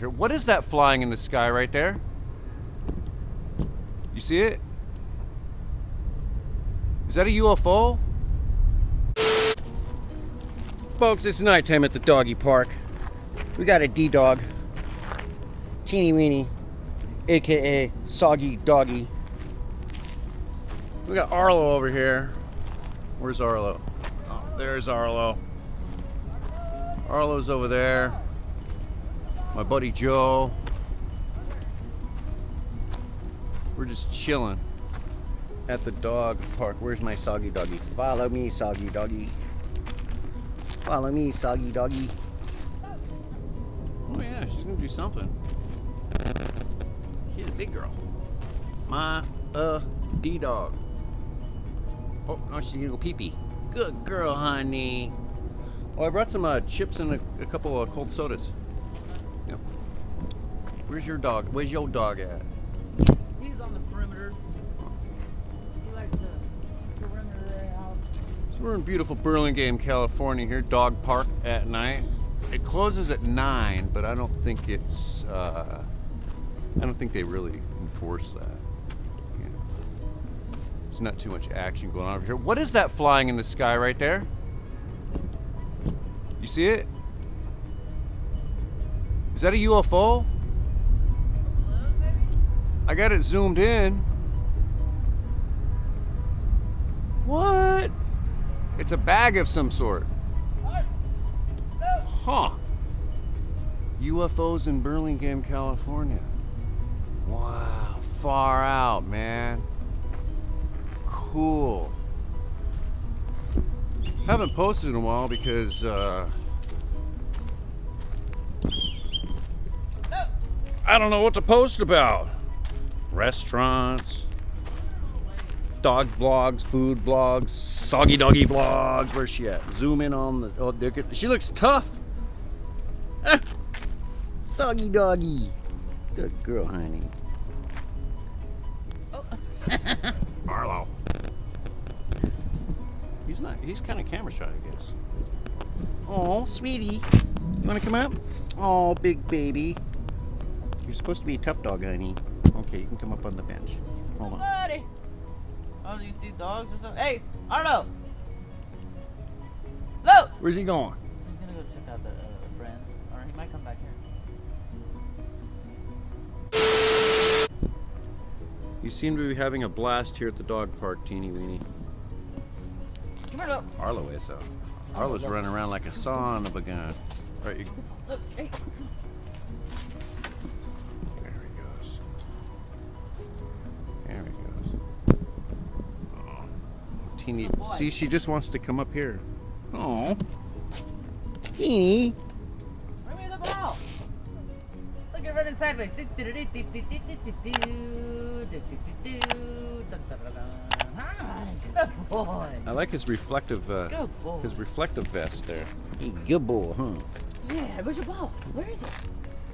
here. What is that flying in the sky right there? You see it? Is that a UFO? Folks, it's nighttime at the doggy park. We got a D-dog, Teenee Weenee, aka Soggy Doggy. We got Arlo over here. Where's Arlo? Oh, there's Arlo. Arlo's over there. My buddy Joe. We're just chilling at the dog park. Where's my Soggy Doggy? Follow me, Soggy Doggy. Follow me, Soggy Doggy. Oh yeah, she's gonna do something. She's a big girl. My D-dog. Oh, no, she's gonna go pee-pee. Good girl, honey. Oh, I brought some chips and a couple of cold sodas. Yep. Where's your dog? Where's your dog at? He's on the perimeter. He likes the perimeter of their house. So we're in beautiful Burlingame, California here, dog park at night. It closes at 9, but I don't think it's, I don't think they really enforce that. You know, there's not too much action going on over here. What is that flying in the sky right there? You see it? Is that a UFO? I got it zoomed in. What? It's a bag of some sort. Huh. UFOs in Burlingame, California. Wow. Far out, man. Cool. Haven't posted in a while because I don't know what to post about. Restaurants, dog vlogs, food vlogs, soggy doggy vlogs. Where's she at? Zoom in on the. Oh, she looks tough. Soggy doggy. Good girl, honey. Oh. Arlo. He's kind of camera shy, I guess. Oh, sweetie. You want to come up? Oh, big baby. You're supposed to be a tough dog, honey. Okay, you can come up on the bench. Hold on. Buddy. Oh, do you see dogs or something? Hey, Arlo. Look. Where's he going? He's gonna go check out the friends, or he might come back here. You seem to be having a blast here at the dog park, Teenee Weenee. Come here, look. Arlo is though. Arlo's running around like a son of a gun. Right, you... Look, hey. There he goes. There he goes. Oh, Teenee. Good boy. See, she just wants to come up here. Oh, Teenee. Bring me the ball. Look at running sideways. Good boy. I like his reflective. Good boy. His reflective vest there. Good boy, huh? Yeah, where's your ball? Where is it?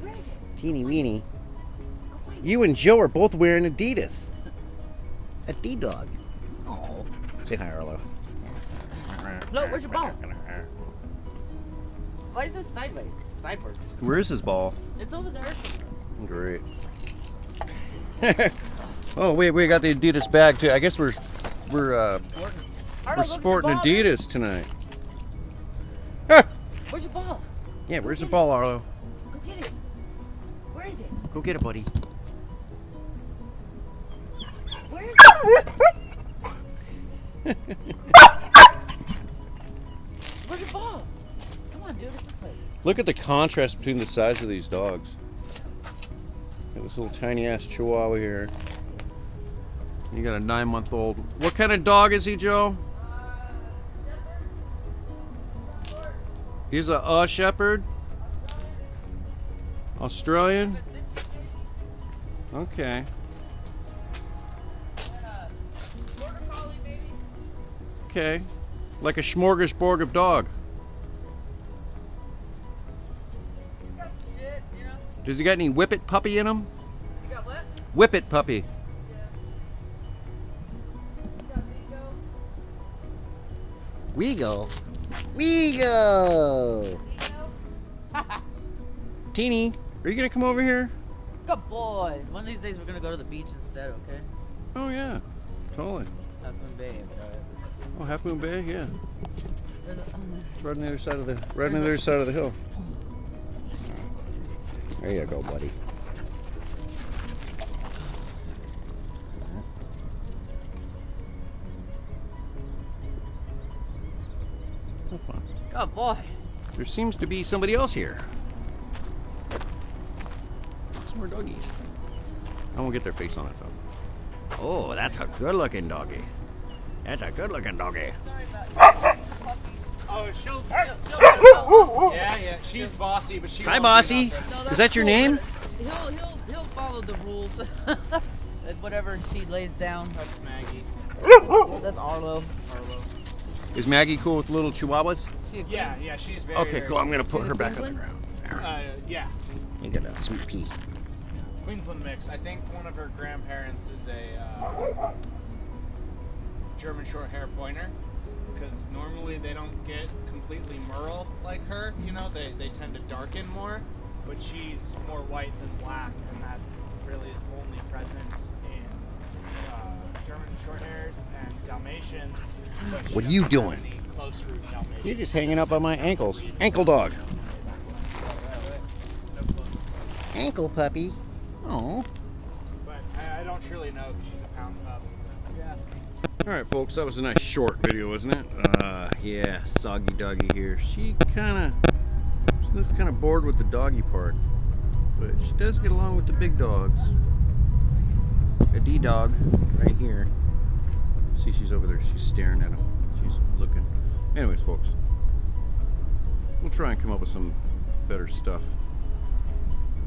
Where is it? Teenee Weenee. Go find it. You and Joe are both wearing Adidas. A D-dog. Oh. Say hi, Arlo. Look, where's your ball? Why is this sideways? Sideways. Where's his ball? It's over there. Great. Oh, we got the Adidas bag too. I guess we're sporting Adidas tonight. Ah! Where's your ball? Yeah, where's the ball, Arlo? Go get it. Where is it? Go get it, buddy. Where is it? Where's your ball? Come on, dude. It's this way. Look at the contrast between the size of these dogs. Got this little tiny ass Chihuahua here. You got a 9-month-old. What kind of dog is he, Joe? He's a shepherd. Australian. Okay. Okay. Like a smorgasbord of dog. Does he got any whippet puppy in him? You got what? Whippet puppy. Wego. Wego. Teenie. Are you gonna come over here? Good boy. One of these days we're gonna go to the beach instead, okay? Oh yeah, totally. Half Moon Bay. Oh, Half Moon Bay, yeah. There's a, It's right on the other side of the other side of the hill. There you go, buddy. Have fun. good boy. There seems to be somebody else here. Some more doggies. I won't get their face on it though. Oh, that's a good-looking doggy. That's a good-looking doggy. Sorry about you. Puppy. Oh, she'll. She'll Yeah, she's bossy, but she. Hi, won't bossy. do nothing. No, Is that your cool. name? He'll follow the rules. Whatever she lays down. That's Maggie. That's Arlo. Arlo. Is Maggie cool with little chihuahuas? She a Yeah, she's very. Okay, cool. I'm gonna put She's her a back on the Queensland? ground. Yeah, You got a sweet pea. Queensland mix. I think one of her grandparents is a German Shorthair Pointer, because normally they don't get completely merle like her. You know, they tend to darken more, but she's more white than black, and that really is only present in German Shorthairs and Dalmatians. but she What are doesn't you have doing? any close root Dalmatians. You're just hanging up on my ankles. Ankle dog. Ankle puppy. Oh. But I don't truly know because she's a pound pup. Yeah. All right, folks. That was a nice short video, wasn't it? Yeah, soggy doggy here. She's kind of bored with the doggy part, but she does get along with the big dogs. A D dog right here. See, she's over there. She's staring at him. She's looking. Anyways, folks, we'll try and come up with some better stuff.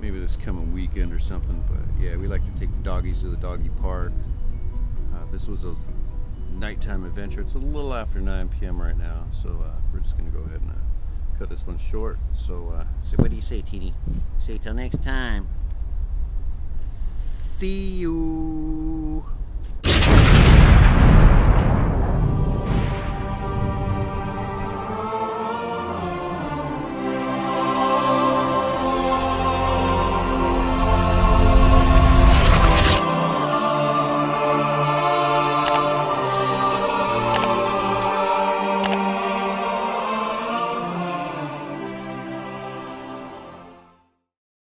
Maybe this coming weekend or something. But yeah, we like to take the doggies to the doggy park. This was a nighttime adventure. It's a little after 9 p.m. right now, so we're just gonna go ahead and cut this one short. So what do you say, Teenee? Say till next time. See you.